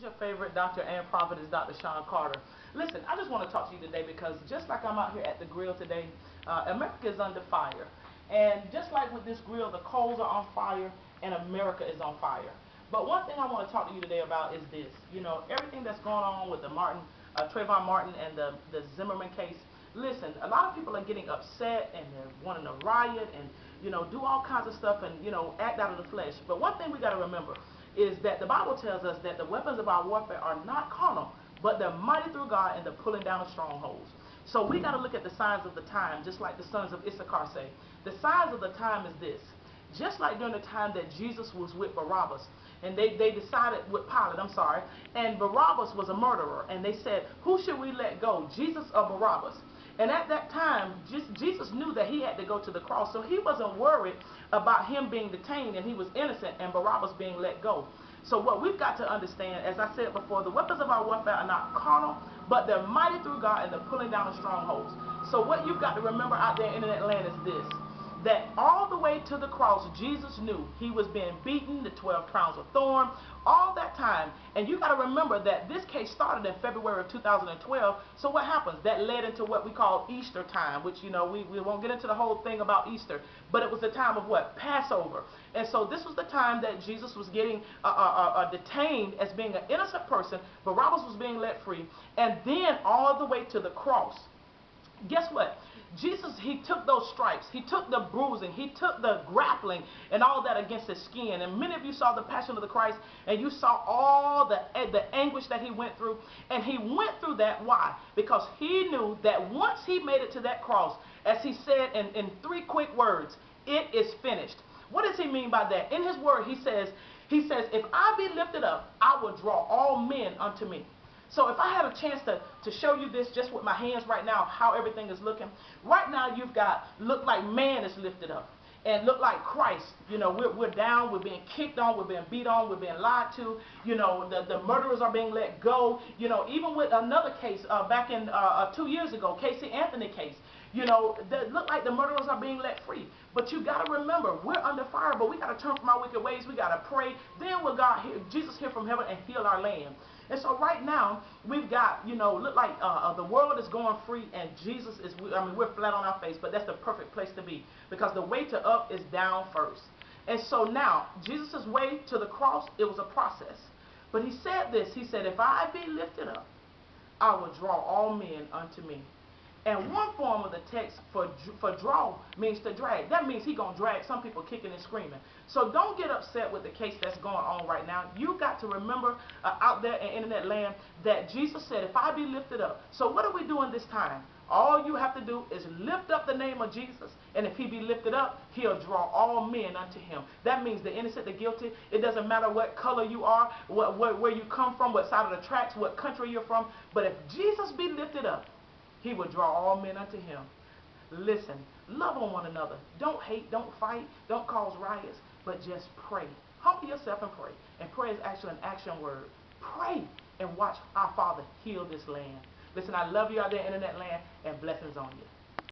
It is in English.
Your favorite doctor and prophet is Dr. Sean Carter. Listen, I just want to talk to you today because just like I'm out here at the grill today, America is under fire. And just like with this grill, the coals are on fire and America is on fire. But one thing I want to talk to you today about is this. You know, everything that's going on with the Trayvon Martin and the Zimmerman case. Listen, a lot of people are getting upset and they're wanting to riot and, do all kinds of stuff and, act out of the flesh. But one thing we got to remember is that the Bible tells us that the weapons of our warfare are not carnal, but they're mighty through God and the pulling down of strongholds. So we got to look at the signs of the time, just like the sons of Issachar say. The signs of the time is this. Just like during the time that Jesus was with Barabbas, and they decided with Pilate, and Barabbas was a murderer, and they said, who should we let go, Jesus or Barabbas? And at that time, Jesus knew that he had to go to the cross, so he wasn't worried about him being detained, and he was innocent, and Barabbas being let go. So what we've got to understand, as I said before, the weapons of our warfare are not carnal, but they're mighty through God and they're pulling down the strongholds. So what you've got to remember out there in internet land is this, that all the way to the cross, Jesus knew he was being beaten, the 12 crowns of thorn, all that time. And you got to remember that this case started in February of 2012. So what happens? That led into what we call Easter time, which, we won't get into the whole thing about Easter, but it was the time of what? Passover. And so this was the time that Jesus was getting detained as being an innocent person. Barabbas was being let free. And then all the way to the cross. Guess what? Jesus, he took those stripes, he took the bruising, he took the grappling and all that against his skin. And many of you saw the Passion of the Christ and you saw all the anguish that he went through. And he went through that. Why? Because he knew that once he made it to that cross, as he said in 3 quick words, it is finished. What does he mean by that? In his word, he says, if I be lifted up, I will draw all men unto me. So if I had a chance to show you this just with my hands right now, how everything is looking. Right now you've got, look like man is lifted up. And look like Christ, we're down, we're being kicked on, we're being beat on, we're being lied to, the murderers are being let go. Even with another case back in 2 years ago, Casey Anthony case, that look like the murderers are being let free. But you got to remember, we're under fire, but we got to turn from our wicked ways. We got to pray. Then will Jesus hear from heaven and heal our land. And so right now, we've got, look like the world is going free and Jesus is, we're flat on our face, but that's the perfect place to be because the way to up is down first. And so now, Jesus' way to the cross, it was a process. But he said this, he said, if I be lifted up, I will draw all men unto me. And one form of the text for draw means to drag. That means he's going to drag some people kicking and screaming. So don't get upset with the case that's going on right now. You got to remember out there in internet land that Jesus said, if I be lifted up. So what are we doing this time? All you have to do is lift up the name of Jesus. And if he be lifted up, he'll draw all men unto him. That means the innocent, the guilty. It doesn't matter what color you are, where you come from, what side of the tracks, what country you're from. But if Jesus be lifted up, he will draw all men unto him. Listen, love on one another. Don't hate, don't fight, don't cause riots, but just pray. Humble yourself and pray. And pray is actually an action word. Pray and watch our Father heal this land. Listen, I love you out there in internet land, and blessings on you.